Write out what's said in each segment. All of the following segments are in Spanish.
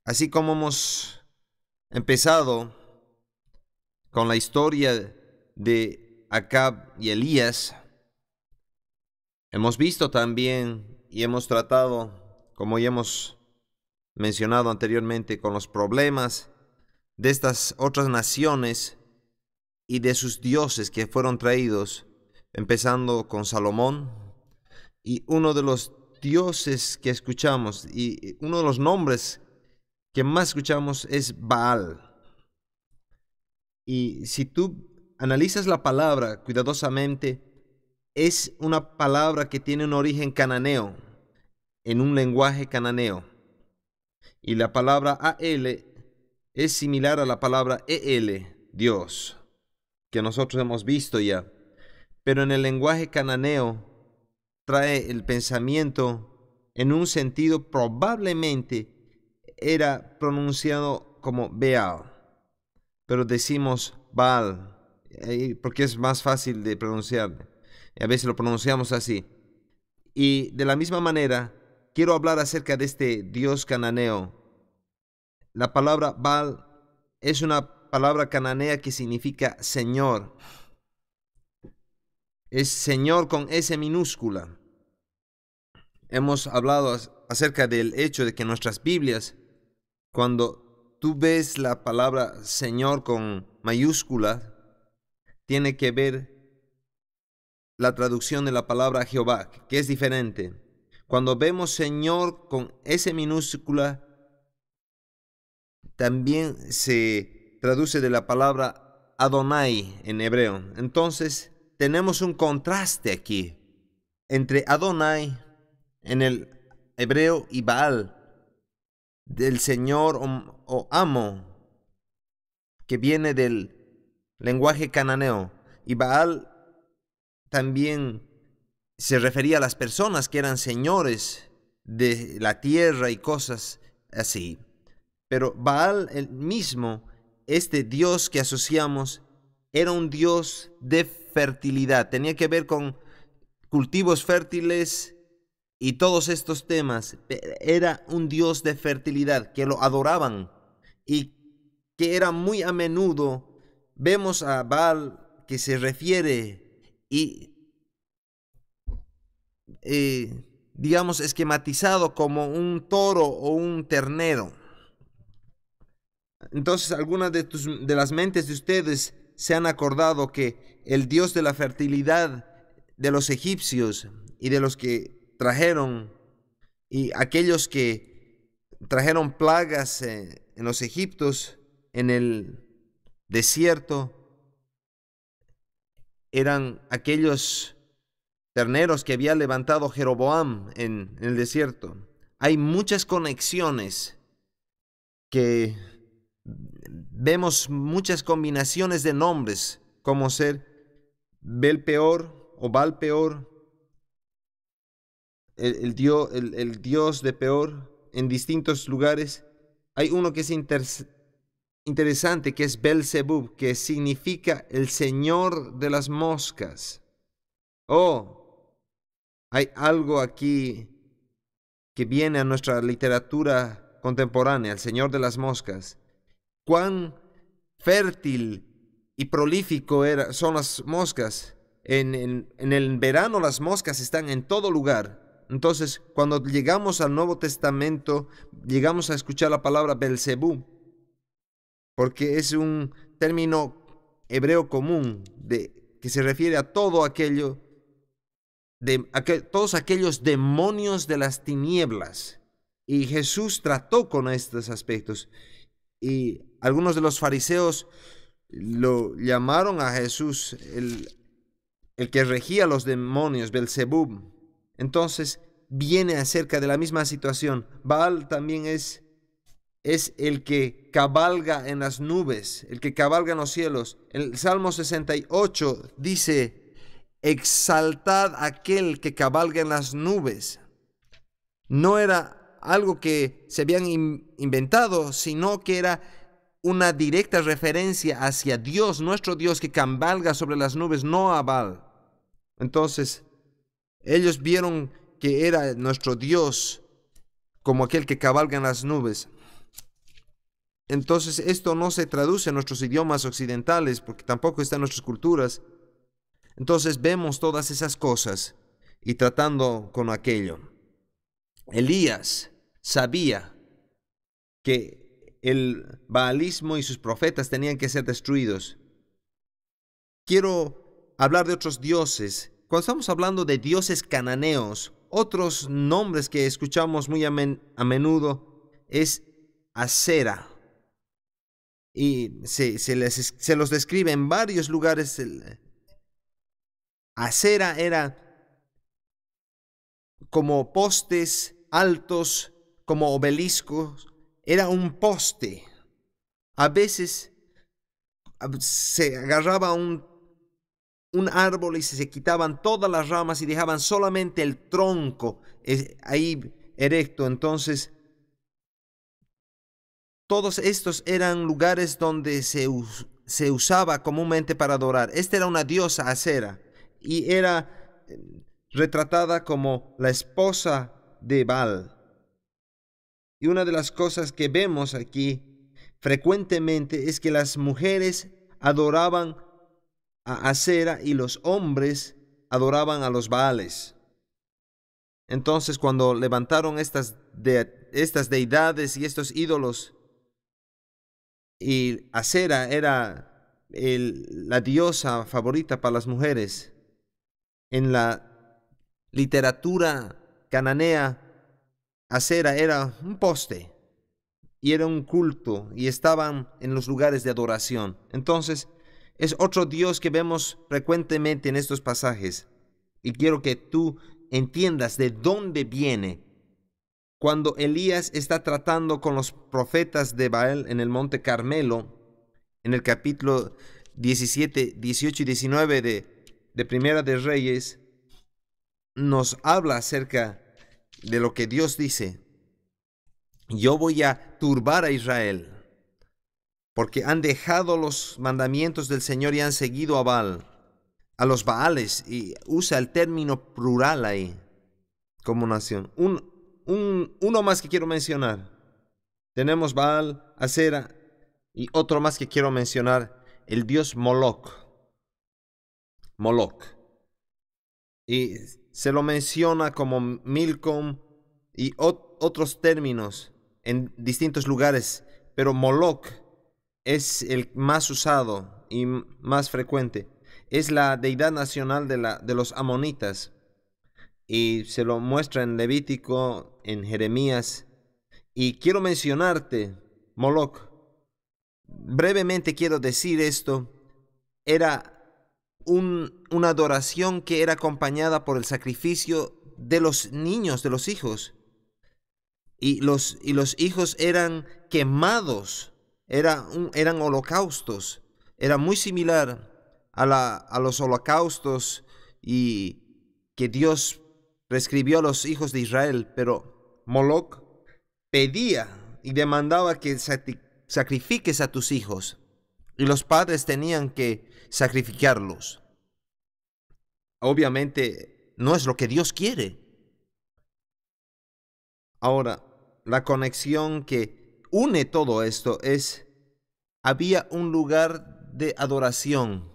Así como hemos empezado con la historia de Acab y Elías, hemos visto también y hemos tratado, como ya hemos mencionado anteriormente, con los problemas de estas otras naciones y de sus dioses que fueron traídos, empezando con Salomón. Y uno de los dioses que escuchamos y uno de los nombres que más escuchamos es Baal. Y si tú analizas la palabra cuidadosamente, es una palabra que tiene un origen cananeo, en un lenguaje cananeo. Y la palabra Al es similar a la palabra El, Dios, que nosotros hemos visto ya. Pero en el lenguaje cananeo trae el pensamiento en un sentido probablemente era pronunciado como Baal, pero decimos Baal, porque es más fácil de pronunciar. A veces lo pronunciamos así. Y de la misma manera, quiero hablar acerca de este Dios cananeo. La palabra Baal es una palabra cananea que significa Señor. Es Señor con S minúscula. Hemos hablado acerca del hecho de que en nuestras Biblias, cuando tú ves la palabra Señor con mayúscula, tiene que ver la traducción de la palabra Jehová, que es diferente. Cuando vemos Señor con S minúscula, también se traduce de la palabra Adonai en hebreo. Entonces, tenemos un contraste aquí entre Adonai en el hebreo y Baal, del Señor o amo, que viene del lenguaje cananeo. Y Baal también se refería a las personas que eran señores de la tierra y cosas así. Pero Baal el mismo, este Dios que asociamos, era un Dios de fertilidad. Tenía que ver con cultivos fértiles y todos estos temas. Era un Dios de fertilidad que lo adoraban y que era muy a menudo. Vemos a Baal que se refiere y digamos esquematizado como un toro o un ternero. Entonces algunas de las mentes de ustedes se han acordado que el Dios de la fertilidad de los egipcios y de los que trajeron, y aquellos que trajeron plagas en los egipcios en el desierto, eran aquellos terneros que había levantado Jeroboam en el desierto. Hay muchas conexiones que vemos, muchas combinaciones de nombres, como ser Belpeor o Balpeor, el dios de Peor, en distintos lugares. Hay uno que es interesante, que es Belzebub, que significa el señor de las moscas. Hay algo aquí que viene a nuestra literatura contemporánea, el señor de las moscas. Cuán fértil y prolífico son las moscas. En el verano las moscas están en todo lugar. Entonces, cuando llegamos al Nuevo Testamento, llegamos a escuchar la palabra Belzebú, porque es un término hebreo común que se refiere a todo aquello, todos aquellos demonios de las tinieblas. Y Jesús trató con estos aspectos. Y algunos de los fariseos lo llamaron a Jesús el que regía los demonios, Belzebub. Entonces viene acerca de la misma situación. Baal también es el que cabalga en las nubes, el que cabalga en los cielos. El Salmo 68 dice: exaltad a aquel que cabalga en las nubes. No era algo que se habían inventado, sino que era una directa referencia hacia Dios, nuestro Dios que cabalga sobre las nubes, no a Baal. Entonces, ellos vieron que era nuestro Dios como aquel que cabalga en las nubes. Entonces esto no se traduce en nuestros idiomas occidentales porque tampoco está en nuestras culturas. Entonces vemos todas esas cosas y tratando con aquello. Elías sabía que el baalismo y sus profetas tenían que ser destruidos. Quiero hablar de otros dioses. Cuando estamos hablando de dioses cananeos, otros nombres que escuchamos muy a menudo es Asera. Y se los describe en varios lugares. Asera era como postes altos, como obeliscos. Era un poste. A veces se agarraba un árbol y se quitaban todas las ramas y dejaban solamente el tronco ahí erecto. Entonces, todos estos eran lugares donde se usaba comúnmente para adorar. Esta era una diosa Asera y era retratada como la esposa de Baal. Y una de las cosas que vemos aquí frecuentemente es que las mujeres adoraban a Asera y los hombres adoraban a los Baales. Entonces, cuando levantaron estas deidades y estos ídolos, y Asera era la diosa favorita para las mujeres, en la literatura cananea, Asera era un poste y era un culto y estaban en los lugares de adoración. Entonces, es otro Dios que vemos frecuentemente en estos pasajes. Y quiero que tú entiendas de dónde viene. Cuando Elías está tratando con los profetas de Baal en el monte Carmelo, en el capítulo 17, 18 y 19 de Primera de Reyes, nos habla acerca de lo que Dios dice. Yo voy a turbar a Israel, porque han dejado los mandamientos del Señor y han seguido a Baal, a los Baales, y usa el término plural ahí, como nación. Uno más que quiero mencionar. Tenemos Baal, Asera, y otro más que quiero mencionar, el dios Moloch. Moloch. Y se lo menciona como Milcom y otros términos en distintos lugares, pero Moloch es el más usado y más frecuente. Es la deidad nacional de los amonitas y se lo muestra en Levítico, en Jeremías. Y quiero mencionarte, Moloch. Brevemente quiero decir esto. Era una adoración que era acompañada por el sacrificio de los niños, de los hijos. Y los hijos eran quemados, eran holocaustos. Era muy similar a los holocaustos y que Dios prescribió a los hijos de Israel. Pero Moloch pedía y demandaba que sacrifiques a tus hijos. Y los padres tenían que sacrificarlos. Obviamente no es lo que Dios quiere. Ahora, la conexión que une todo esto es, había un lugar de adoración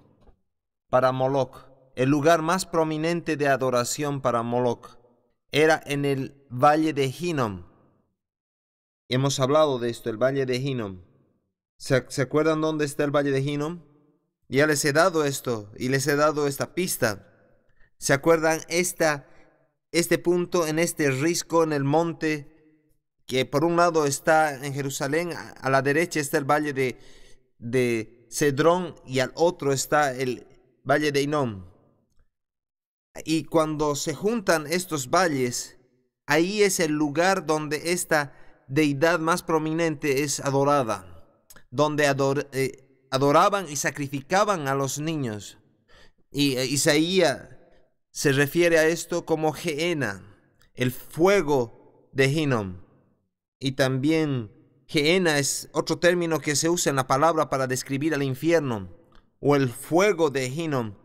para Moloch. El lugar más prominente de adoración para Moloch era en el valle de Hinnom. Hemos hablado de esto, el valle de Hinnom. ¿Se acuerdan dónde está el valle de Hinnom? Ya les he dado esto y les he dado esta pista. ¿Se acuerdan este punto en este risco en el monte que por un lado está en Jerusalén, a la derecha está el valle de Cedrón y al otro está el valle de Hinnom? Y cuando se juntan estos valles, ahí es el lugar donde esta deidad más prominente es adorada, donde adoraban y sacrificaban a los niños. Y Isaías se refiere a esto como Gehenna, el fuego de Hinnom. Y también Gehenna es otro término que se usa en la palabra para describir al infierno o el fuego de Hinnom.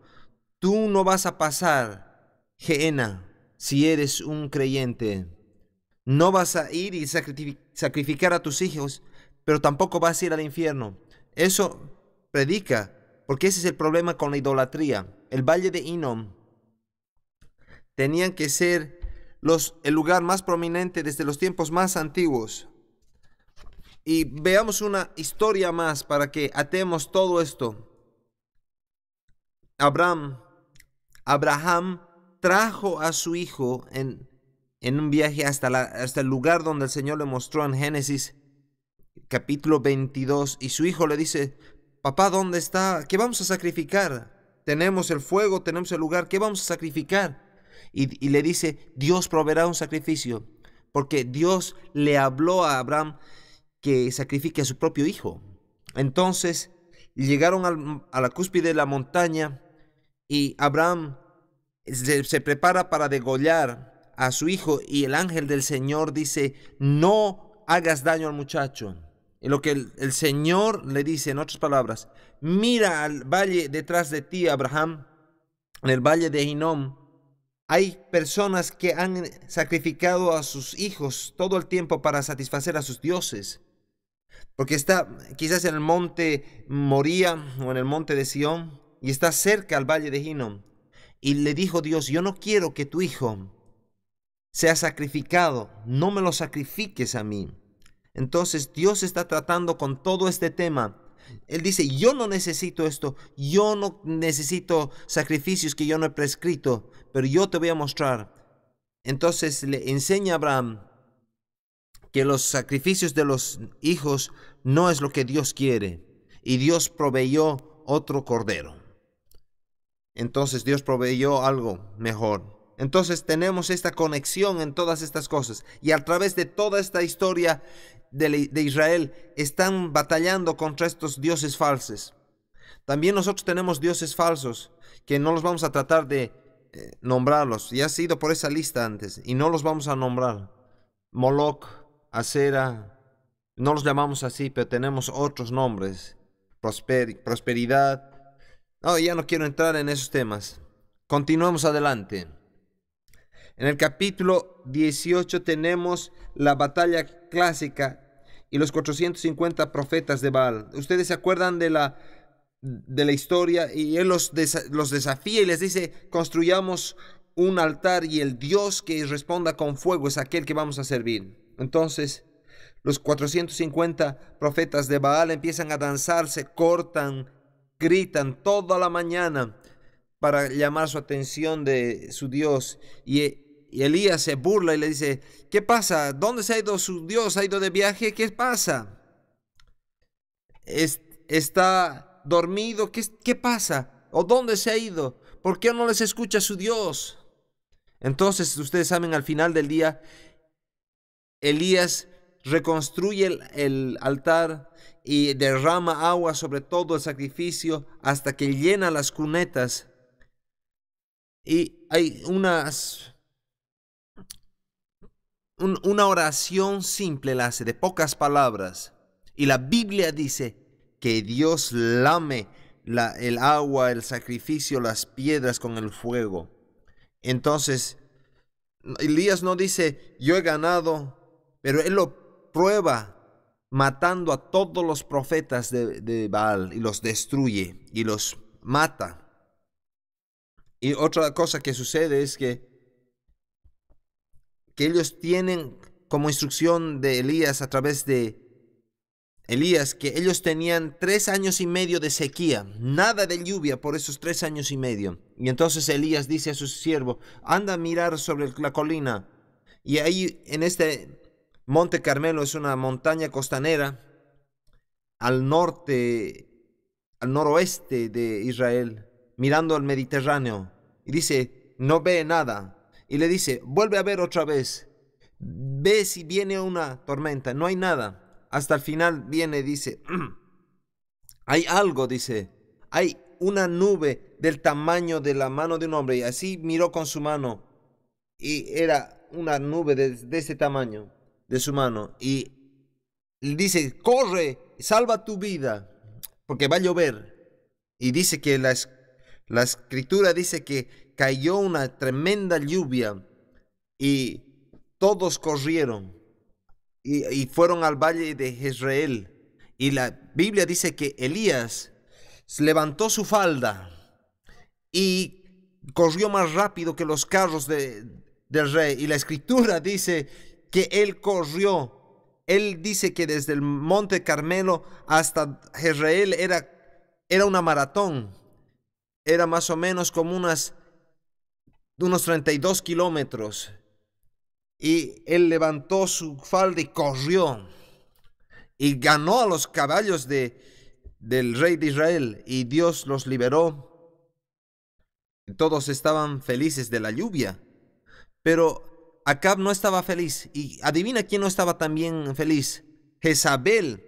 Tú no vas a pasar Gehenna si eres un creyente. No vas a ir y sacrificar a tus hijos, pero tampoco vas a ir al infierno. Eso predica, porque ese es el problema con la idolatría. El valle de Hinnom tenían que ser el lugar más prominente desde los tiempos más antiguos. Y veamos una historia más para que atemos todo esto. Abraham trajo a su hijo en un viaje hasta el lugar donde el Señor le mostró en Génesis capítulo 22. Y su hijo le dice: papá, ¿dónde está? ¿Qué vamos a sacrificar? Tenemos el fuego, tenemos el lugar, ¿qué vamos a sacrificar? Y le dice: Dios proveerá un sacrificio, porque Dios le habló a Abraham que sacrifique a su propio hijo. Entonces llegaron a la cúspide de la montaña y Abraham se prepara para degollar a su hijo, y el ángel del Señor dice: no hagas daño al muchacho. Y lo que el Señor le dice, en otras palabras: mira al valle detrás de ti, Abraham, en el valle de Hinnom. Hay personas que han sacrificado a sus hijos todo el tiempo para satisfacer a sus dioses, porque está quizás en el monte Moría o en el monte de Sión, y está cerca al valle de Hinnom. Y le dijo Dios: yo no quiero que tu hijo sea sacrificado, no me lo sacrifiques a mí. Entonces Dios está tratando con todo este tema. Él dice: yo no necesito esto, yo no necesito sacrificios que yo no he prescrito, pero yo te voy a mostrar. Entonces le enseña a Abraham que los sacrificios de los hijos no es lo que Dios quiere, y Dios proveyó otro cordero. Entonces Dios proveyó algo mejor. Entonces tenemos esta conexión en todas estas cosas, y a través de toda esta historia de Israel están batallando contra estos dioses falsos. También nosotros tenemos dioses falsos que no los vamos a tratar de nombrarlos. Ya has ido por esa lista antes y no los vamos a nombrar. Moloch, Acera, no los llamamos así, pero tenemos otros nombres. Prosperidad. No, ya no quiero entrar en esos temas. Continuamos adelante. En el capítulo 18 tenemos la batalla clásica y los 450 profetas de Baal. Ustedes se acuerdan de la historia, y él los desafía y les dice: construyamos un altar y el Dios que responda con fuego es aquel que vamos a servir. Entonces los 450 profetas de Baal empiezan a danzar, se cortan, gritan toda la mañana para llamar su atención de su Dios. Y Elías se burla y le dice: ¿qué pasa? ¿Dónde se ha ido su Dios? ¿Ha ido de viaje? ¿Qué pasa? ¿Está dormido? ¿Qué pasa? ¿O dónde se ha ido? ¿Por qué no les escucha su Dios? Entonces ustedes saben, al final del día Elías reconstruye el altar y derrama agua sobre todo el sacrificio hasta que llena las cunetas. Y hay una oración simple, la hace de pocas palabras. Y la Biblia dice que Dios lame el agua, el sacrificio, las piedras con el fuego. Entonces Elías no dice: yo he ganado, pero él lo prueba matando a todos los profetas de Baal, y los destruye y los mata. Y otra cosa que sucede es que ellos tienen como instrucción de Elías, a través de Elías, que ellos tenían 3 años y medio de sequía, nada de lluvia por esos 3 años y medio. Y entonces Elías dice a su siervo: anda a mirar sobre la colina. Y ahí en este Monte Carmelo, es una montaña costanera al noroeste de Israel, mirando al Mediterráneo. Y dice: no ve nada. Y le dice: vuelve a ver otra vez, ve si viene una tormenta. No hay nada. Hasta el final viene, dice: hay algo, dice, hay una nube del tamaño de la mano de un hombre. Y así miró con su mano, y era una nube de ese tamaño de su mano. Y dice: corre, salva tu vida, porque va a llover. Y dice que la escritura dice que cayó una tremenda lluvia, y todos corrieron y fueron al valle de Jezreel, Y la Biblia dice que Elías levantó su falda y corrió más rápido que los carros del rey. Y la escritura dice que él corrió. Él dice que desde el monte Carmelo hasta Jezreel era una maratón. Era más o menos como unos 32 kilómetros. Y él levantó su falda y corrió. Y ganó a los caballos del rey de Israel. Y Dios los liberó. Todos estaban felices de la lluvia. Pero Acab no estaba feliz. Y adivina quién no estaba también feliz. Jezabel,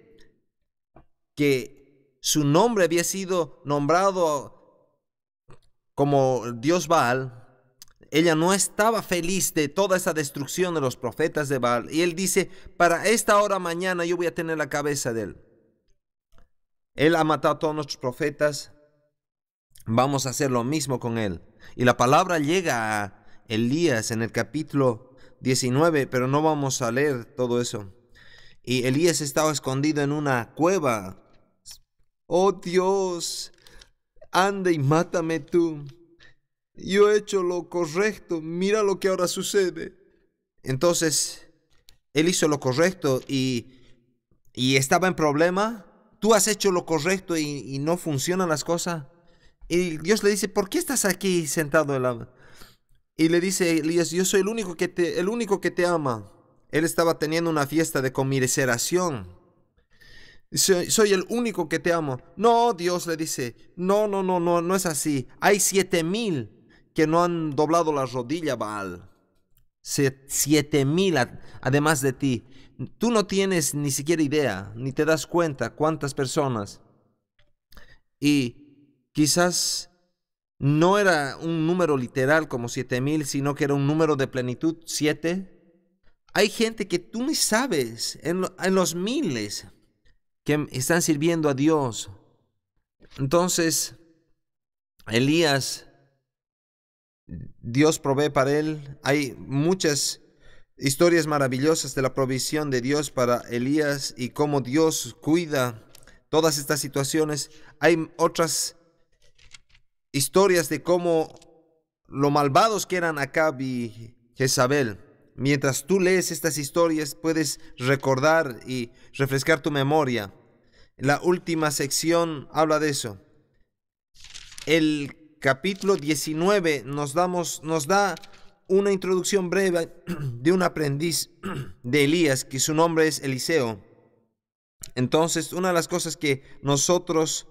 que su nombre había sido nombrado como Dios Baal. Ella no estaba feliz de toda esa destrucción de los profetas de Baal. Y él dice, para esta hora mañana yo voy a tener la cabeza de él. Él ha matado a todos nuestros profetas. Vamos a hacer lo mismo con él. Y la palabra llega a Elías en el capítulo 19, pero no vamos a leer todo eso. Y Elías estaba escondido en una cueva. Oh Dios, anda y mátame tú. Yo he hecho lo correcto, mira lo que ahora sucede. Entonces, él hizo lo correcto y estaba en problema. Tú has hecho lo correcto y no funcionan las cosas. Y Dios le dice, ¿por qué estás aquí sentado en la...? Y le dice Elías, yo soy el único que te ama. Él estaba teniendo una fiesta de conmiseración. Soy el único que te amo. No, Dios le dice, no es así. Hay 7,000 que no han doblado la rodilla, Baal. 7,000 además de ti. Tú no tienes ni siquiera idea, ni te das cuenta cuántas personas. Y quizás no era un número literal como 7,000, sino que era un número de plenitud, 7. Hay gente que tú ni sabes, en los miles, que están sirviendo a Dios. Entonces, Elías, Dios provee para él. Hay muchas historias maravillosas de la provisión de Dios para Elías y cómo Dios cuida todas estas situaciones. Hay otras historias de cómo lo malvados que eran Acab y Jezabel. Mientras tú lees estas historias, puedes recordar y refrescar tu memoria. La última sección habla de eso. El capítulo 19 nos da una introducción breve de un aprendiz de Elías, que su nombre es Eliseo. Entonces, una de las cosas que nosotros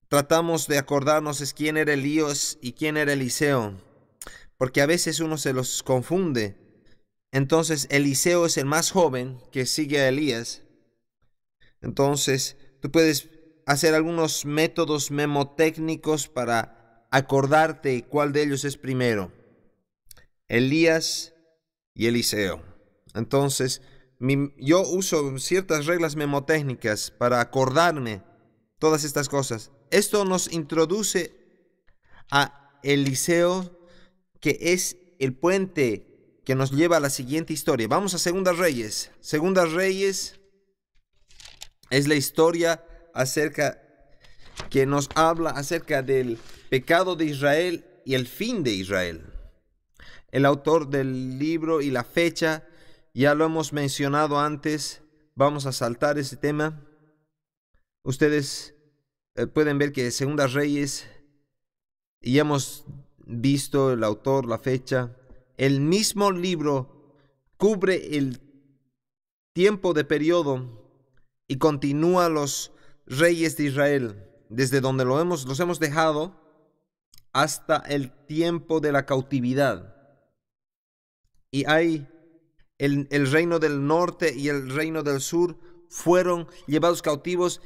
tratamos de acordarnos es quién era Elías y quién era Eliseo, porque a veces uno se los confunde. Entonces, Eliseo es el más joven que sigue a Elías. Entonces, tú puedes hacer algunos métodos memotécnicos para acordarte cuál de ellos es primero. Elías y Eliseo. Entonces, yo uso ciertas reglas memotécnicas para acordarme todas estas cosas. Esto nos introduce a Eliseo, que es el puente que nos lleva a la siguiente historia. Vamos a Segundas Reyes. Segundas Reyes es la historia que nos habla acerca del pecado de Israel y el fin de Israel. El autor del libro y la fecha ya lo hemos mencionado antes. Vamos a saltar ese tema. Ustedes pueden ver que Segundas Reyes, ya hemos visto el autor, la fecha. El mismo libro cubre el tiempo de periodo y continúa los reyes de Israel, desde donde los hemos dejado hasta el tiempo de la cautividad. Y hay el reino del norte y el reino del sur fueron llevados cautivos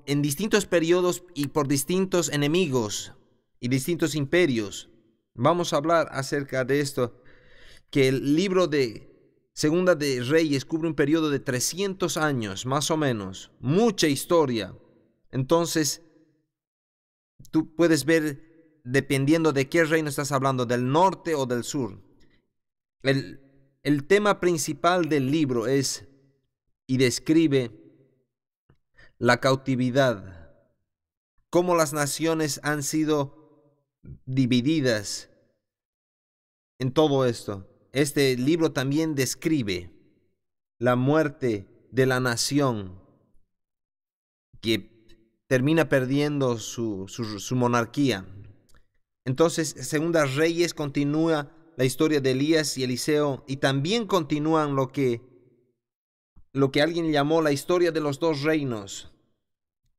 en distintos periodos y por distintos enemigos y distintos imperios. Vamos a hablar acerca de esto, que el libro de Segunda de Reyes cubre un periodo de 300 años, más o menos. Mucha historia. Entonces, tú puedes ver, dependiendo de qué reino estás hablando, del norte o del sur. El tema principal del libro es y describe la cautividad, cómo las naciones han sido divididas en todo esto. Este libro también describe la muerte de la nación que termina perdiendo su monarquía. Entonces, Segunda Reyes continúa la historia de Elías y Eliseo, y también continúan lo que alguien llamó la historia de los dos reinos.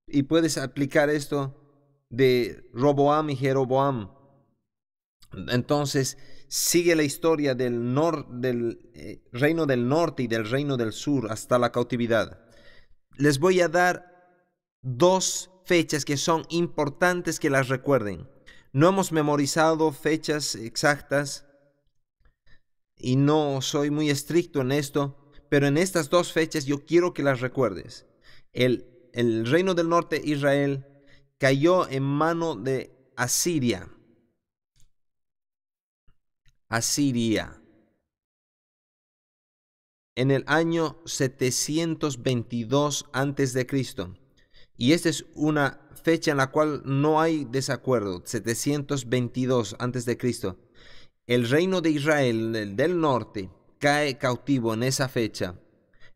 Y puedes aplicar esto de Roboam y Jeroboam. Entonces, sigue la historia del reino del norte y del reino del sur hasta la cautividad. Les voy a dar dos fechas que son importantes que las recuerden. No hemos memorizado fechas exactas y no soy muy estricto en esto, pero en estas dos fechas yo quiero que las recuerdes. El reino del norte, Israel, cayó en mano de Asiria. En el año 722 a.C. Y esta es una fecha en la cual no hay desacuerdo, 722 a.C. El reino de Israel del norte cae cautivo en esa fecha.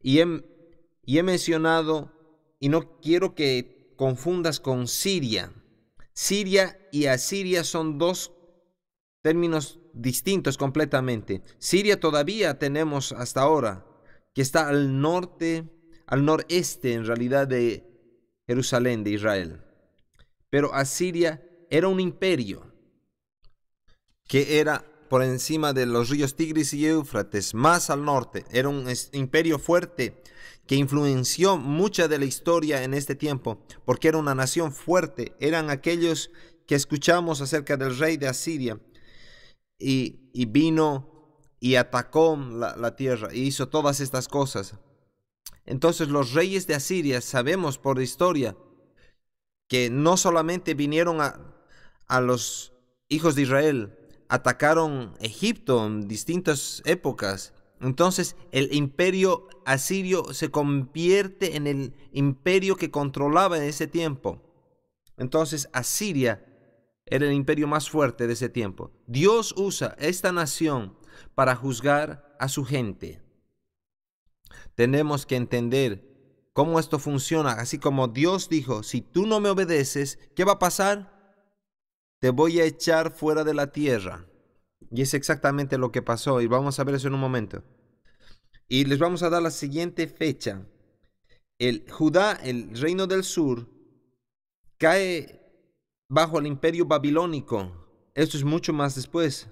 Y he mencionado, y no quiero que confundas con Siria. Siria y Asiria son dos términos distintos completamente. Siria todavía tenemos hasta ahora, que está al norte, al noreste en realidad de Jerusalén, de Israel. Pero Asiria era un imperio que era por encima de los ríos Tigris y Éufrates, más al norte. Era un imperio fuerte que influenció mucha de la historia en este tiempo, porque era una nación fuerte. Eran aquellos que escuchamos acerca del rey de Asiria, y vino y atacó la tierra, y hizo todas estas cosas. Entonces los reyes de Asiria, sabemos por la historia, que no solamente vinieron a los hijos de Israel, atacaron Egipto en distintas épocas. Entonces el imperio asirio se convierte en el imperio que controlaba en ese tiempo. Entonces Asiria era el imperio más fuerte de ese tiempo. Dios usa esta nación para juzgar a su gente. Tenemos que entender cómo esto funciona, así como Dios dijo, si tú no me obedeces, ¿qué va a pasar? Te voy a echar fuera de la tierra. Y es exactamente lo que pasó, y vamos a ver eso en un momento. Y les vamos a dar la siguiente fecha. Judá, el reino del sur, cae bajo el imperio babilónico. Esto es mucho más después,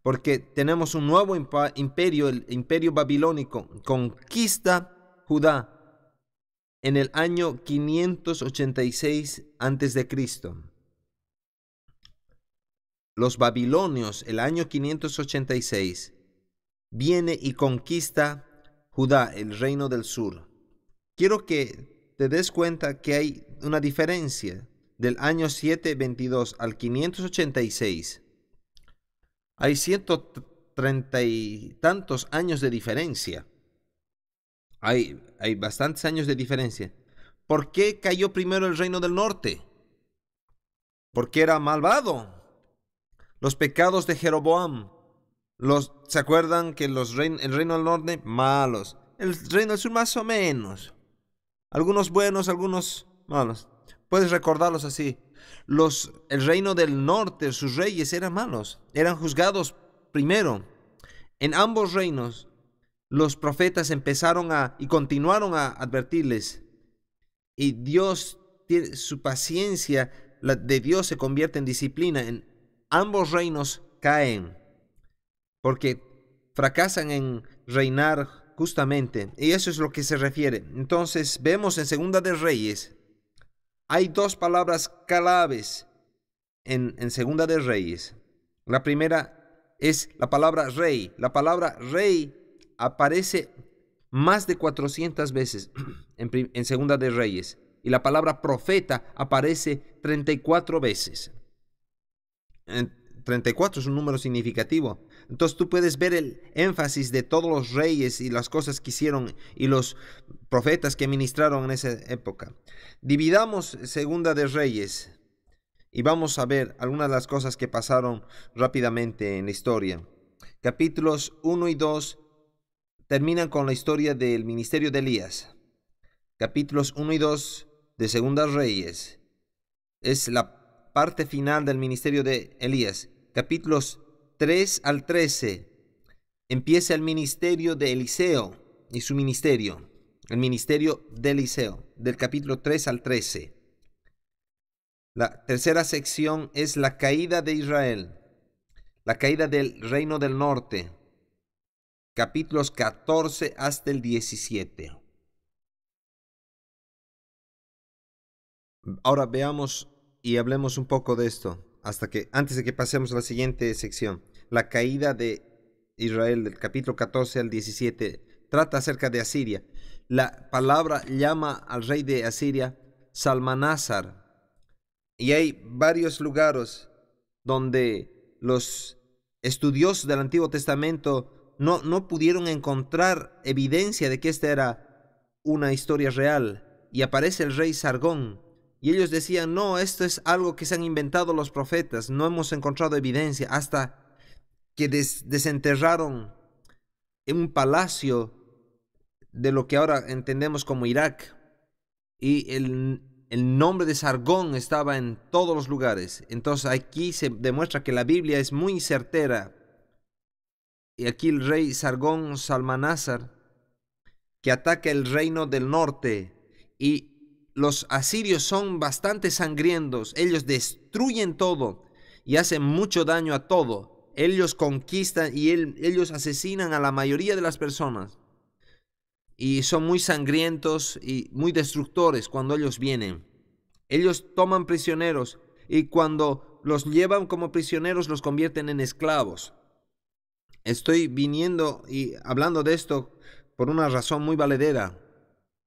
porque tenemos un nuevo imperio, el imperio babilónico, conquista Judá en el año 586 a.C. Los babilonios, el año 586, viene y conquista Judá, el reino del sur. Quiero que te des cuenta que hay una diferencia del año 722 al 586. Hay 130 y tantos años de diferencia. Hay bastantes años de diferencia. ¿Por qué cayó primero el reino del norte? Porque era malvado. Los pecados de Jeroboam. ¿Se acuerdan que el reino del norte? Malos. El reino del sur más o menos. Algunos buenos, algunos malos. Puedes recordarlos así. El reino del norte, sus reyes eran malos. Eran juzgados primero. En ambos reinos, los profetas empezaron y continuaron a advertirles. Y Dios, su paciencia de Dios se convierte en disciplina. En ambos reinos caen, porque fracasan en reinar justamente. Y eso es lo que se refiere. Entonces vemos en Segunda de Reyes, hay dos palabras claves en Segunda de Reyes. La primera es la palabra rey. La palabra rey aparece más de 400 veces en Segunda de Reyes. Y la palabra profeta aparece 34 veces. 34 es un número significativo. Entonces tú puedes ver el énfasis de todos los reyes y las cosas que hicieron y los profetas que ministraron en esa época. Dividamos Segunda de Reyes y vamos a ver algunas de las cosas que pasaron rápidamente en la historia. Capítulos 1 y 2 terminan con la historia del ministerio de Elías. Capítulos 1 y 2 de Segunda Reyes es la parte final del ministerio de Elías. Capítulos 3 al 13 empieza el ministerio de Eliseo y su ministerio. El ministerio de Eliseo, del capítulo 3 al 13. La tercera sección es la caída de Israel, la caída del reino del norte, capítulos 14 hasta el 17. Ahora veamos y hablemos un poco de esto, antes de que pasemos a la siguiente sección. La caída de Israel, del capítulo 14 al 17, trata acerca de Asiria. La palabra llama al rey de Asiria Salmanásar. Y hay varios lugares donde los estudiosos del Antiguo Testamento no pudieron encontrar evidencia de que esta era una historia real. Y aparece el rey Sargón. Y ellos decían, no, esto es algo que se han inventado los profetas. No hemos encontrado evidencia hasta que desenterraron en un palacio de lo que ahora entendemos como Irak. Y el nombre de Sargón estaba en todos los lugares. Entonces aquí se demuestra que la Biblia es muy certera. Y aquí el rey Sargón Salmanásar, que ataca el reino del norte. Y los asirios son bastante sangrientos. Ellos destruyen todo y hacen mucho daño a todo. Ellos conquistan y ellos asesinan a la mayoría de las personas. Y son muy sangrientos y muy destructores cuando ellos vienen. Ellos toman prisioneros y cuando los llevan como prisioneros los convierten en esclavos. Estoy viniendo y hablando de esto por una razón muy valedera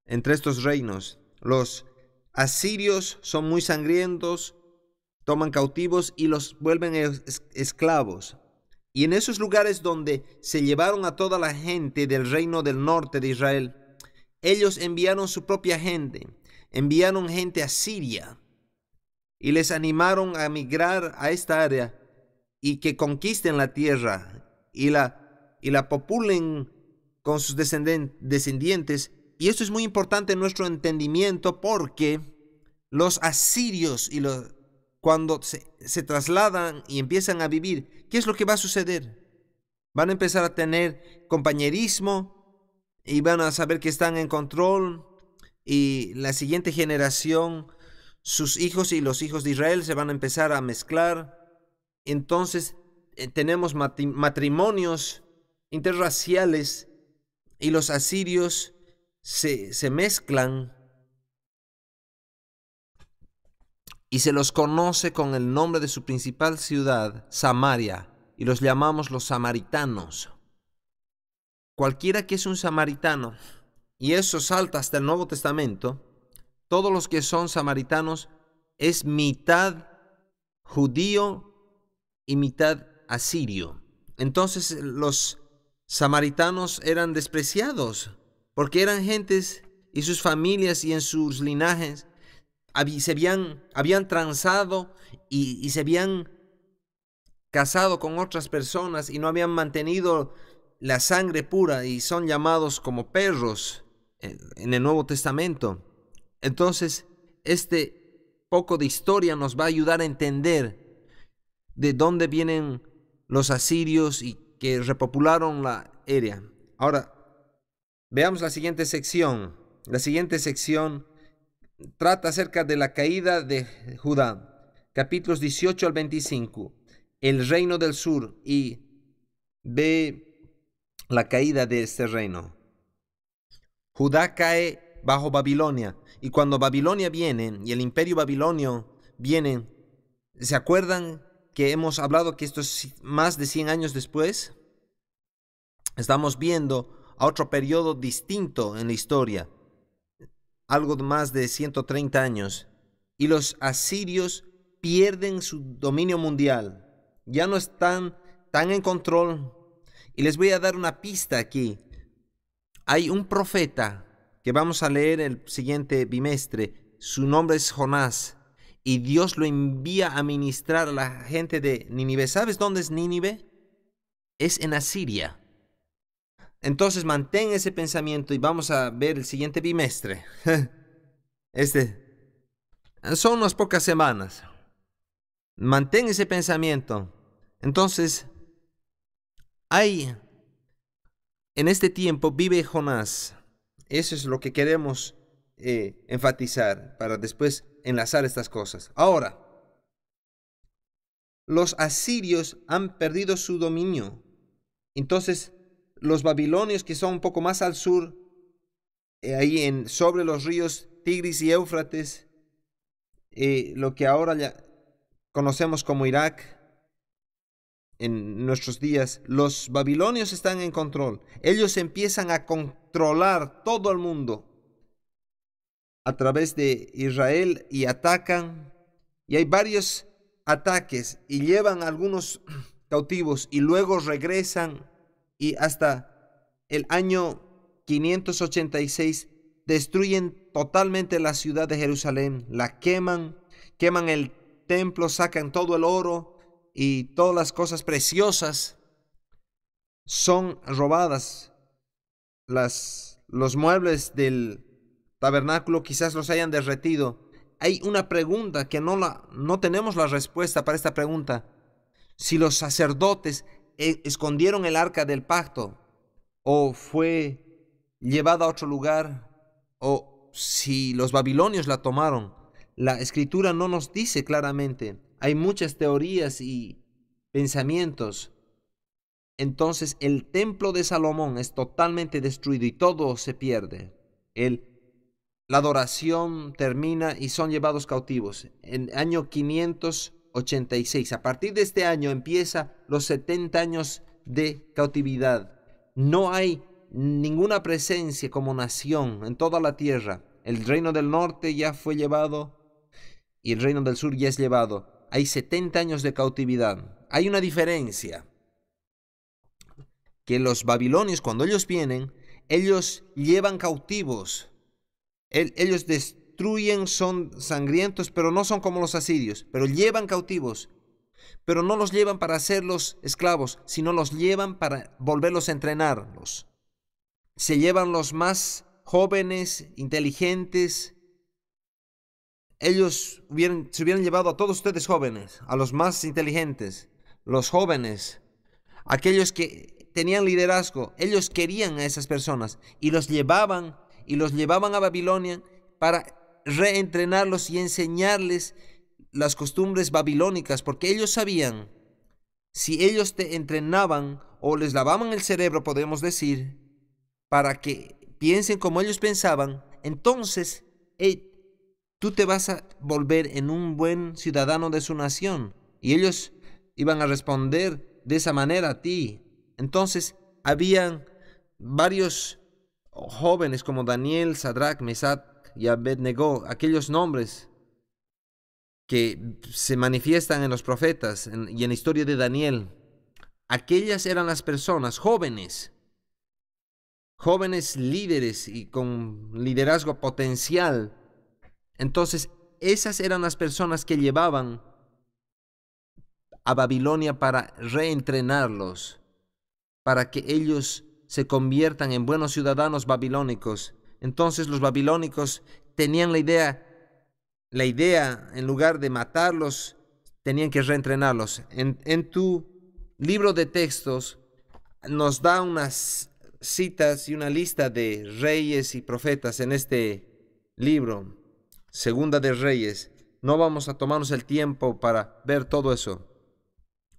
entre estos reinos. Los asirios son muy sangrientos, toman cautivos y los vuelven esclavos. Y en esos lugares donde se llevaron a toda la gente del reino del norte de Israel, ellos enviaron su propia gente, enviaron gente a Siria y les animaron a migrar a esta área y que conquisten la tierra y la populen con sus descendientes. Y esto es muy importante en nuestro entendimiento porque los asirios cuando se trasladan y empiezan a vivir, ¿qué es lo que va a suceder? Van a empezar a tener compañerismo y van a saber que están en control y la siguiente generación, sus hijos y los hijos de Israel se van a empezar a mezclar. Entonces tenemos matrimonios interraciales y los asirios se mezclan y se los conoce con el nombre de su principal ciudad, Samaria, y los llamamos los samaritanos. Cualquiera que es un samaritano, y eso salta hasta el Nuevo Testamento, todos los que son samaritanos es mitad judío y mitad asirio. Entonces los samaritanos eran despreciados porque eran gentes y sus familias y en sus linajes habían transado y se habían casado con otras personas y no habían mantenido la sangre pura y son llamados como perros en el Nuevo Testamento. Entonces, este poco de historia nos va a ayudar a entender de dónde vienen los asirios y que repopularon la área. Ahora, veamos la siguiente sección. La siguiente sección trata acerca de la caída de Judá, capítulos 18 al 25, el reino del sur, y ve la caída de este reino. Judá cae bajo Babilonia, y cuando Babilonia viene, y el imperio babilonio viene, ¿se acuerdan que hemos hablado que esto es más de 100 años después? Estamos viendo a otro periodo distinto en la historia, algo más de 130 años, y los asirios pierden su dominio mundial. Ya no están están en control. Y les voy a dar una pista aquí. Hay un profeta que vamos a leer el siguiente bimestre. Su nombre es Jonás. Y Dios lo envía a ministrar a la gente de Nínive. ¿Sabes dónde es Nínive? Es en Asiria. Entonces mantén ese pensamiento y vamos a ver el siguiente bimestre. Son unas pocas semanas. Mantén ese pensamiento. Entonces, en este tiempo vive Jonás. Eso es lo que queremos enfatizar para después enlazar estas cosas. Ahora, los asirios han perdido su dominio. Entonces, los babilonios, que son un poco más al sur, sobre los ríos Tigris y Éufrates, lo que ahora ya conocemos como Irak, en nuestros días, los babilonios están en control. Ellos empiezan a controlar todo el mundo a través de Israel y atacan. Y hay varios ataques y llevan a algunos cautivos y luego regresan, y hasta el año 586 destruyen totalmente la ciudad de Jerusalén, la queman el templo, sacan todo el oro y todas las cosas preciosas son robadas. Los muebles del tabernáculo quizás los hayan derretido. Hay una pregunta que no tenemos la respuesta para esta pregunta. Si los sacerdotes escondieron el arca del pacto, o fue llevada a otro lugar, o si los babilonios la tomaron. La escritura no nos dice claramente. Hay muchas teorías y pensamientos. Entonces el templo de Salomón es totalmente destruido y todo se pierde. La adoración termina y son llevados cautivos. En el año 586. A partir de este año empieza los 70 años de cautividad. No hay ninguna presencia como nación en toda la tierra. El reino del norte ya fue llevado y el reino del sur ya es llevado. Hay 70 años de cautividad. Hay una diferencia. Que los babilonios, cuando ellos vienen, ellos llevan cautivos. Ellos destruyen, son sangrientos, pero no son como los asirios. Pero llevan cautivos. Pero no los llevan para hacerlos esclavos, sino los llevan para volverlos a entrenarlos. Se llevan los más jóvenes, inteligentes. Ellos se hubieran llevado a todos ustedes jóvenes, a los más inteligentes, los jóvenes, aquellos que tenían liderazgo. Ellos querían a esas personas y los llevaban a Babilonia para reentrenarlos y enseñarles las costumbres babilónicas, porque ellos sabían, si ellos te entrenaban o les lavaban el cerebro, podemos decir, para que piensen como ellos pensaban, entonces tú te vas a volver en un buen ciudadano de su nación. Y ellos iban a responder de esa manera a ti. Entonces habían varios jóvenes como Daniel, Sadrach, Mesach y Abednego, aquellos nombres que se manifiestan en los profetas y en la historia de Daniel. Aquellas eran las personas jóvenes líderes y con liderazgo potencial. Entonces esas eran las personas que llevaban a Babilonia para reentrenarlos, para que ellos se conviertan en buenos ciudadanos babilónicos. Entonces los babilónicos tenían la idea, en lugar de matarlos, tenían que reentrenarlos. En tu libro de textos nos da unas citas y una lista de reyes y profetas en este libro, Segunda de Reyes. No vamos a tomarnos el tiempo para ver todo eso.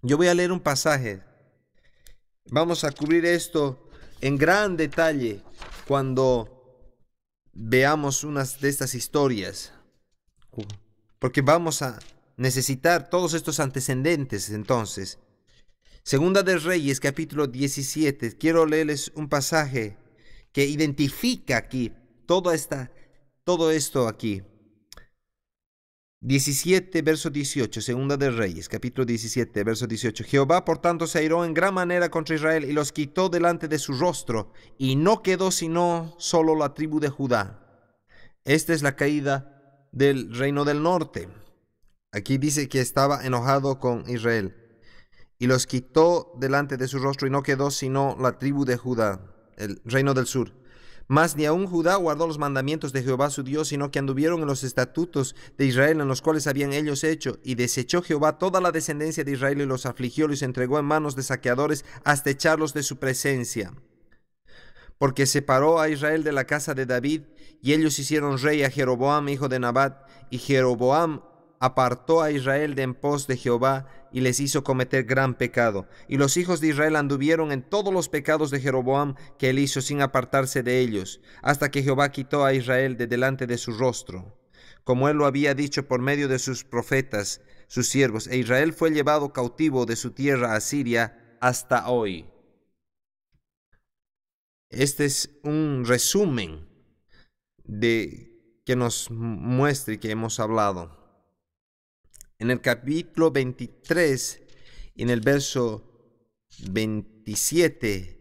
Yo voy a leer un pasaje. Vamos a cubrir esto en gran detalle cuando veamos unas de estas historias, porque vamos a necesitar todos estos antecedentes. Entonces, Segunda de Reyes, capítulo 17. Quiero leerles un pasaje que identifica aquí todo esto aquí. 17, verso 18, Segunda de Reyes, capítulo 17, verso 18. Jehová, por tanto, se airó en gran manera contra Israel y los quitó delante de su rostro, y no quedó sino solo la tribu de Judá. Esta es la caída del reino del norte. Aquí dice que estaba enojado con Israel, y los quitó delante de su rostro, y no quedó sino la tribu de Judá, el reino del sur. Mas ni aun Judá guardó los mandamientos de Jehová su Dios, sino que anduvieron en los estatutos de Israel, en los cuales habían ellos hecho. Y desechó Jehová toda la descendencia de Israel, y los afligió, y los entregó en manos de saqueadores, hasta echarlos de su presencia. Porque separó a Israel de la casa de David, y ellos hicieron rey a Jeroboam, hijo de Nabat. Y Jeroboam apartó a Israel de en pos de Jehová, y les hizo cometer gran pecado. Y los hijos de Israel anduvieron en todos los pecados de Jeroboam que él hizo, sin apartarse de ellos, hasta que Jehová quitó a Israel de delante de su rostro, como él lo había dicho por medio de sus profetas, sus siervos. E Israel fue llevado cautivo de su tierra a Siria hasta hoy. Este es un resumen de que nos muestre que hemos hablado. En el capítulo 23, en el verso 27,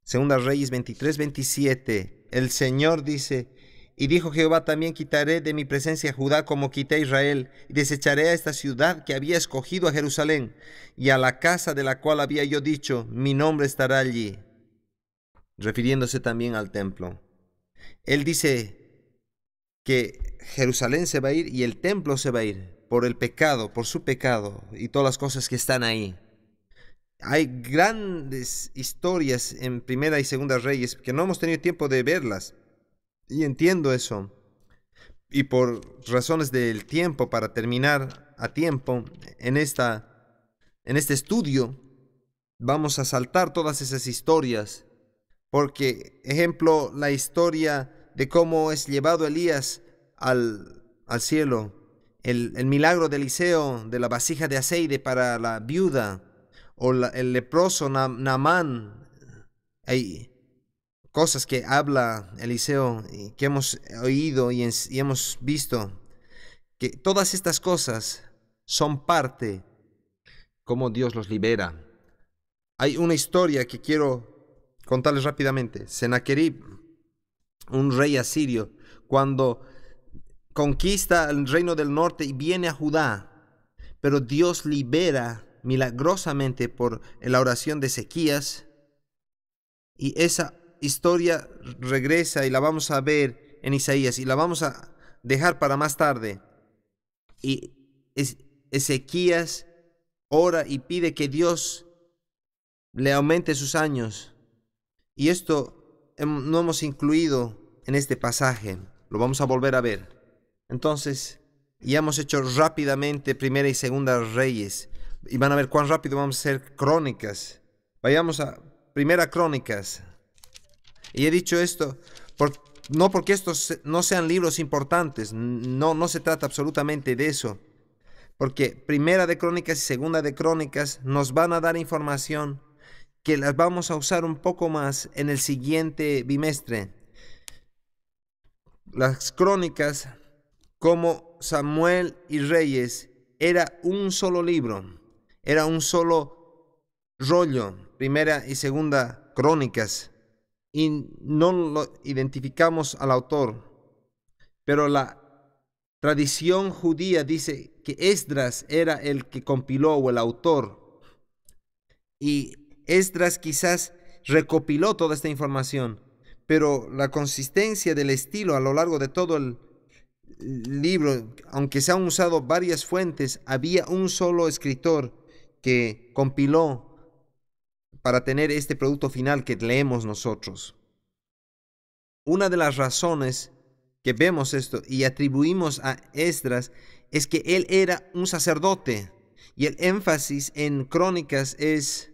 Segunda Reyes 23, 27, el Señor dice: y dijo Jehová, también quitaré de mi presencia a Judá como quité a Israel, y desecharé a esta ciudad que había escogido a Jerusalén, y a la casa de la cual había yo dicho, mi nombre estará allí, refiriéndose también al templo. Él dice que Jerusalén se va a ir y el templo se va a ir por el pecado, por su pecado y todas las cosas que están ahí. Hay grandes historias en Primera y Segunda Reyes que no hemos tenido tiempo de verlas, y entiendo eso. Y por razones del tiempo, para terminar a tiempo en este estudio, vamos a saltar todas esas historias, porque, ejemplo, la historia de cómo es llevado Elías al cielo, el milagro de Eliseo de la vasija de aceite para la viuda, o el leproso Naamán. Hay cosas que habla Eliseo y que hemos oído y hemos visto, que todas estas cosas son parte cómo Dios los libera. Hay una historia que quiero contarles rápidamente. Sennacherib, un rey asirio, cuando conquista el reino del norte y viene a Judá, pero Dios libera milagrosamente por la oración de Ezequías, y esa historia regresa y la vamos a ver en Isaías, y la vamos a dejar para más tarde. Y Ezequías ora y pide que Dios le aumente sus años, y esto no hemos incluido en este pasaje, lo vamos a volver a ver. Entonces, ya hemos hecho rápidamente Primera y Segunda Reyes, y van a ver cuán rápido vamos a hacer Crónicas. Vayamos a Primera Crónicas. Y he dicho esto no porque estos no sean libros importantes, no se trata absolutamente de eso, porque Primera de Crónicas y Segunda de Crónicas nos van a dar información que las vamos a usar un poco más en el siguiente bimestre. Las Crónicas, como Samuel y Reyes, era un solo libro, era un solo rollo, Primera y Segunda Crónicas, y no lo identificamos al autor, pero la tradición judía dice que Esdras era el que compiló, o el autor, y Esdras quizás recopiló toda esta información, pero la consistencia del estilo a lo largo de todo el libro, aunque se han usado varias fuentes, había un solo escritor que compiló para tener este producto final que leemos nosotros. Una de las razones que vemos esto y atribuimos a Esdras es que él era un sacerdote, y el énfasis en Crónicas es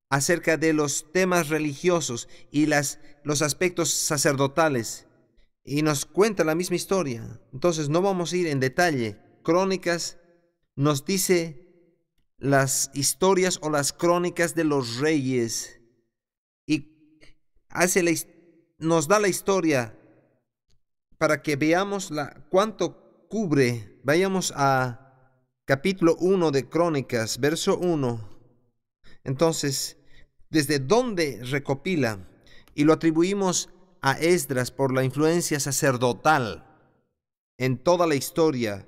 acerca de los temas religiosos y los aspectos sacerdotales, y nos cuenta la misma historia. Entonces no vamos a ir en detalle. Crónicas nos dice las historias o las crónicas de los reyes, y nos da la historia para que veamos cubre. Vayamos a capítulo 1 de Crónicas, verso 1. Entonces, ¿desde dónde recopila? Y lo atribuimos a Esdras por la influencia sacerdotal en toda la historia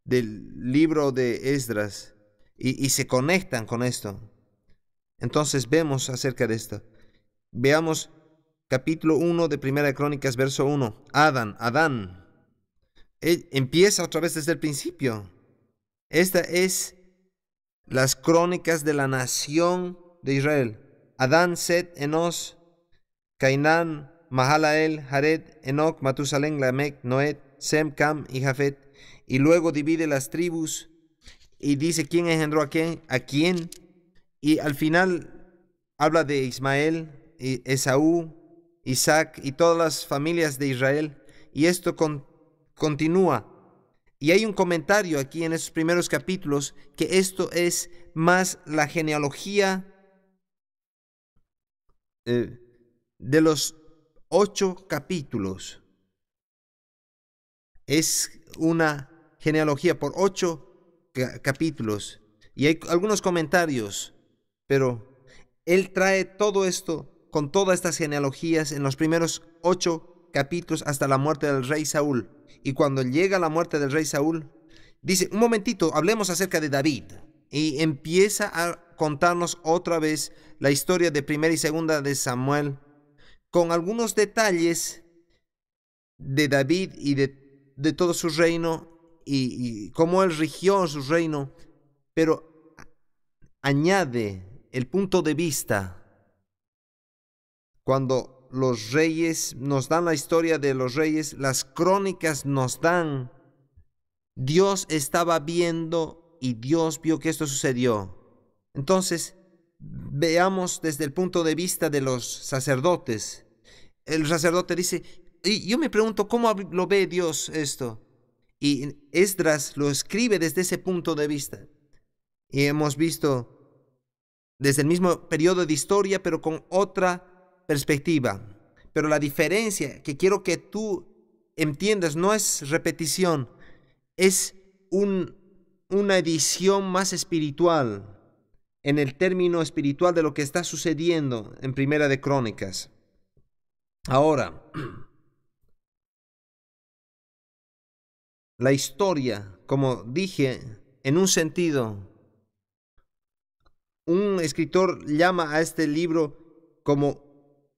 del libro de Esdras, y se conectan con esto. Entonces vemos acerca de esto. Veamos capítulo 1 de Primera de Crónicas, verso 1. Adán. Él empieza otra vez desde el principio. Esta es las crónicas de la nación de Israel. Adán, Set, Enos, Cainán, Mahalael, Jared, Enoc, Matusalén, Lamec, Noé, Sem, Cam y Jafet. Y luego divide las tribus y dice quién engendró a quién. Y al final habla de Ismael, Esaú, Isaac y todas las familias de Israel. Y esto continúa. Y hay un comentario aquí en esos primeros capítulos que esto es más la genealogía de los 8 capítulos. Es una genealogía por 8 capítulos. Y hay algunos comentarios, pero él trae todo esto con todas estas genealogías en los primeros 8 capítulos hasta la muerte del rey Saúl. Y cuando llega la muerte del rey Saúl, dice, un momentito, hablemos acerca de David. Y empieza a contarnos otra vez la historia de primera y segunda de Samuel, con algunos detalles de David y de todo su reino y cómo él rigió su reino, pero añade el punto de vista cuando los reyes nos dan la historia de los reyes, las crónicas nos dan, Dios estaba viendo y Dios vio que esto sucedió. Entonces, veamos desde el punto de vista de los sacerdotes. El sacerdote dice, y yo me pregunto, ¿cómo lo ve Dios esto? Y Esdras lo escribe desde ese punto de vista. Y hemos visto desde el mismo periodo de historia, pero con otra perspectiva. Pero la diferencia que quiero que tú entiendas no es repetición, es una edición más espiritual, en el término espiritual de lo que está sucediendo en Primera de Crónicas. Ahora, la historia, como dije, en un sentido, un escritor llama a este libro como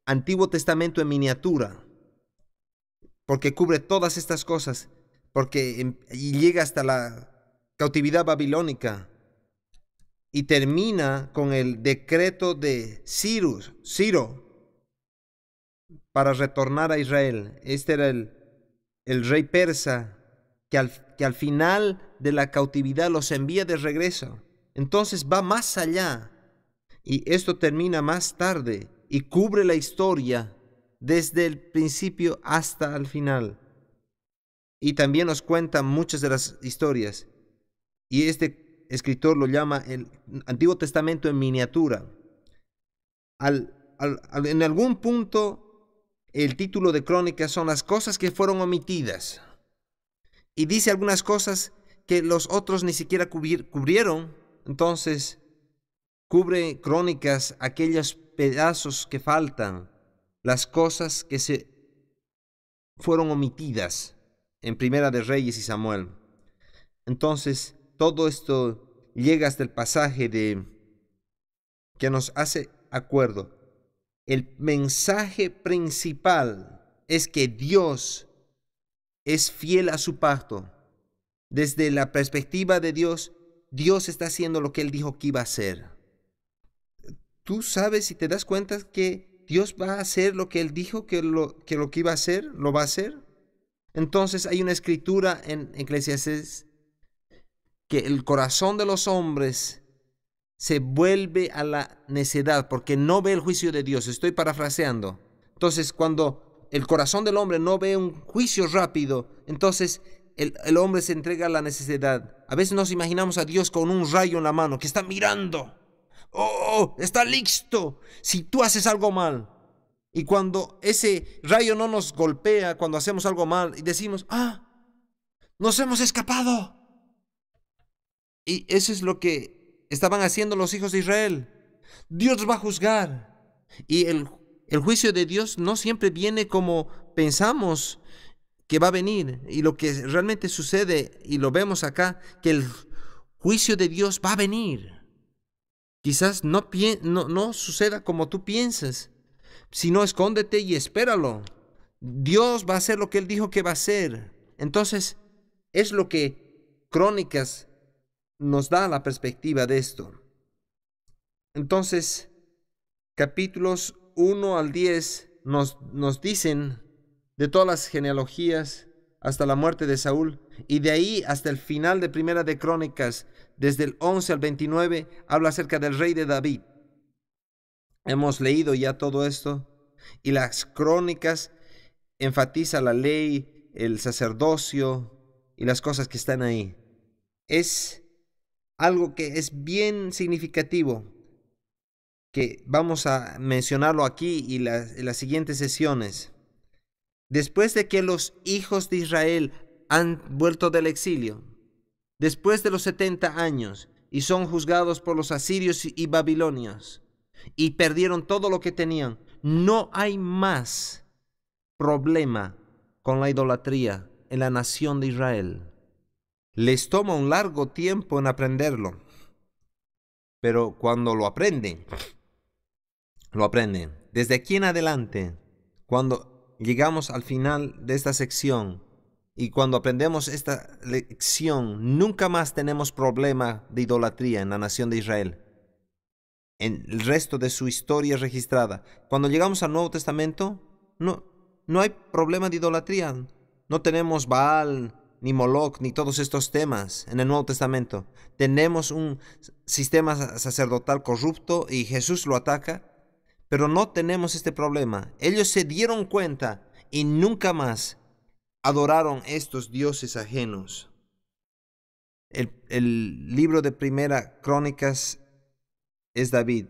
Antiguo Testamento en miniatura, porque cubre todas estas cosas, porque y llega hasta la cautividad babilónica y termina con el decreto de Ciro para retornar a Israel. Este era el rey persa que al final de la cautividad los envía de regreso. Entonces va más allá y esto termina más tarde y cubre la historia desde el principio hasta el final. Y también nos cuenta muchas de las historias. Y este escritor lo llama el Antiguo Testamento en miniatura. En algún punto, el título de Crónicas son las cosas que fueron omitidas. Y dice algunas cosas que los otros ni siquiera cubrieron. Entonces, cubre Crónicas aquellos pedazos que faltan, las cosas que se fueron omitidas en Primera de Reyes y Samuel. Entonces, todo esto llega hasta el pasaje que nos hace acuerdo. El mensaje principal es que Dios es fiel a su pacto. Desde la perspectiva de Dios, Dios está haciendo lo que Él dijo que iba a hacer. Tú sabes y te das cuenta que Dios va a hacer lo que Él dijo que lo que iba a hacer, lo va a hacer. Entonces hay una escritura en Eclesiastés que el corazón de los hombres se vuelve a la necedad porque no ve el juicio de Dios. Estoy parafraseando. Entonces, cuando el corazón del hombre no ve un juicio rápido, entonces el hombre se entrega a la necesidad. A veces nos imaginamos a Dios con un rayo en la mano que está mirando. ¡Oh! Está listo si tú haces algo mal. Y cuando ese rayo no nos golpea, cuando hacemos algo mal, y decimos, Nos hemos escapado. Y eso es lo que estaban haciendo los hijos de Israel. Dios va a juzgar. Y el juicio de Dios no siempre viene como pensamos que va a venir. Y lo que realmente sucede, y lo vemos acá, que el juicio de Dios va a venir. Quizás no suceda como tú piensas. Si no, escóndete y espéralo. Dios va a hacer lo que Él dijo que va a hacer. Entonces, es lo que Crónicas nos da la perspectiva de esto. Entonces, capítulos 1 al 10 nos dicen de todas las genealogías hasta la muerte de Saúl, y de ahí hasta el final de Primera de Crónicas, desde el 11 al 29, habla acerca del rey de David. Hemos leído ya todo esto, y las Crónicas enfatiza la ley, el sacerdocio y las cosas que están ahí. Es algo que es bien significativo, que vamos a mencionarlo aquí y en las siguientes sesiones. Después de que los hijos de Israel han vuelto del exilio, después de los 70 años, y son juzgados por los asirios y babilonios, y perdieron todo lo que tenían, no hay más problema con la idolatría en la nación de Israel. Les toma un largo tiempo en aprenderlo, pero cuando lo aprenden. Desde aquí en adelante, cuando llegamos al final de esta sección y cuando aprendemos esta lección, nunca más tenemos problema de idolatría en la nación de Israel. En el resto de su historia registrada. Cuando llegamos al Nuevo Testamento, no hay problema de idolatría. No tenemos Baal, ni Moloch, ni todos estos temas en el Nuevo Testamento. Tenemos un sistema sacerdotal corrupto y Jesús lo ataca, pero no tenemos este problema. Ellos se dieron cuenta y nunca más adoraron estos dioses ajenos. El libro de Primera Crónicas es David.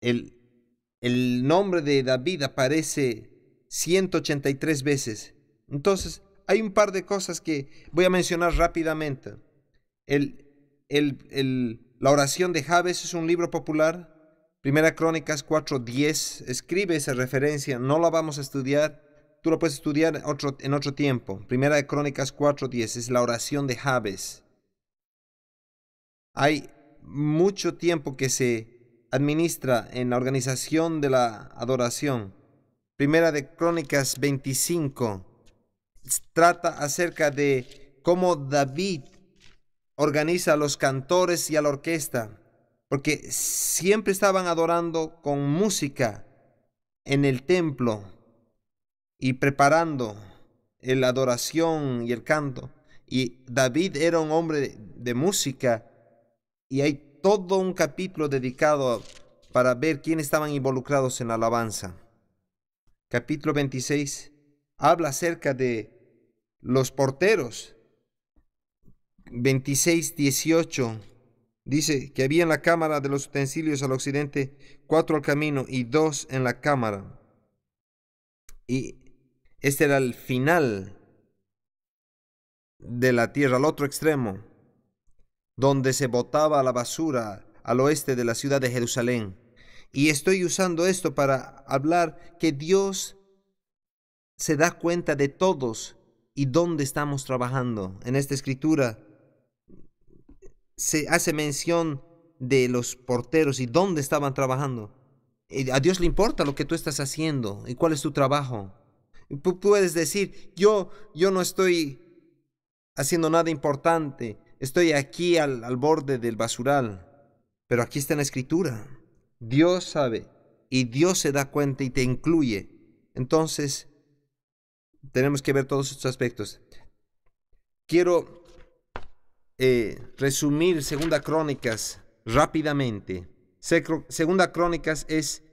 El nombre de David aparece 183 veces. Entonces, hay un par de cosas que voy a mencionar rápidamente. La oración de Jabes es un libro popular. Primera Crónicas 4:10. Escribe esa referencia. No la vamos a estudiar. Tú la puedes estudiar en otro tiempo. Primera Crónicas 4:10 es la oración de Jabes. Hay mucho tiempo que se administra en la organización de la adoración. Primera de Crónicas 25 trata acerca de cómo David organiza a los cantores y a la orquesta, porque siempre estaban adorando con música en el templo y preparando la adoración y el canto. Y David era un hombre de música, y hay todo un capítulo dedicado para ver quiénes estaban involucrados en la alabanza. Capítulo 26 habla acerca de los porteros. 26:18 dice que había en la cámara de los utensilios al occidente 4 al camino y 2 en la cámara. Y este era el final de la tierra, al otro extremo, donde se botaba la basura al oeste de la ciudad de Jerusalén. Y estoy usando esto para hablar que Dios se da cuenta de todos y dónde estamos trabajando. En esta escritura se hace mención de los porteros y dónde estaban trabajando. A Dios le importa lo que tú estás haciendo y cuál es tu trabajo. Tú puedes decir, yo no estoy haciendo nada importante, estoy aquí al borde del basural. Pero aquí está en la escritura. Dios sabe y Dios se da cuenta y te incluye. Entonces, tenemos que ver todos estos aspectos. Quiero resumir Segunda Crónicas rápidamente. Segunda Crónicas es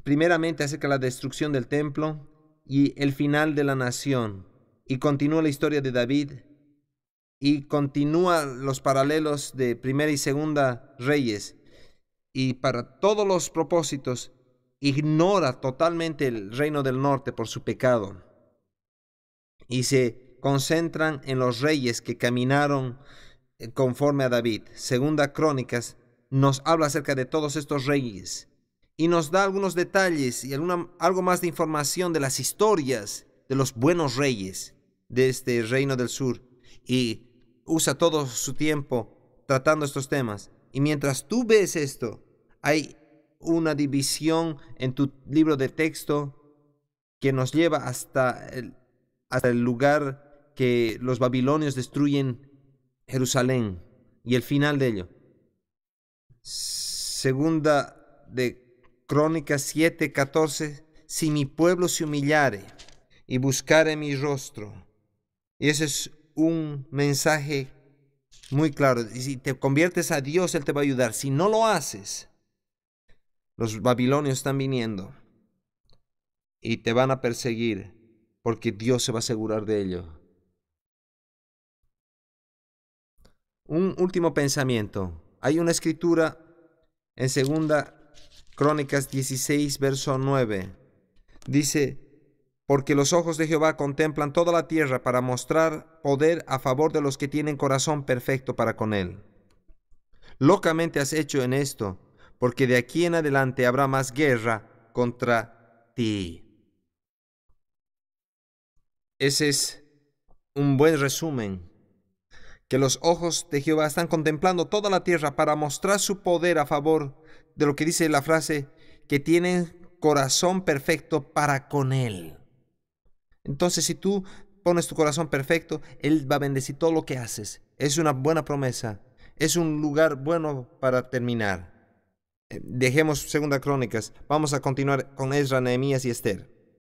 primeramente acerca de la destrucción del templo y el final de la nación. Y continúa la historia de David. Y continúa los paralelos de Primera y Segunda Reyes. Y para todos los propósitos, ignora totalmente el reino del norte por su pecado. y se concentran en los reyes que caminaron conforme a David. Segunda Crónicas nos habla acerca de todos estos reyes y nos da algunos detalles y algo más de información de las historias de los buenos reyes de este reino del sur, y usa todo su tiempo tratando estos temas. Y mientras tú ves esto, hay una división en tu libro de texto que nos lleva hasta el lugar que los babilonios destruyen Jerusalén y el final de ello. Segunda de Crónicas 7:14: si mi pueblo se humillare y buscare mi rostro. Y ese es un mensaje muy claro. Y si te conviertes a Dios, Él te va a ayudar. Si no lo haces, los babilonios están viniendo y te van a perseguir, porque Dios se va a asegurar de ello. Un último pensamiento. Hay una escritura en Segunda Crónicas 16, verso 9. Dice: porque los ojos de Jehová contemplan toda la tierra para mostrar poder a favor de los que tienen corazón perfecto para con él. Locamente has hecho en esto, porque de aquí en adelante habrá más guerra contra ti. Ese es un buen resumen. Que los ojos de Jehová están contemplando toda la tierra para mostrar su poder a favor de lo que dice la frase, que tienen corazón perfecto para con él. Entonces, si tú pones tu corazón perfecto, Él va a bendecir todo lo que haces. Es una buena promesa. Es un lugar bueno para terminar. Dejemos Segunda Crónicas. Vamos a continuar con Esdras, Nehemías y Esther.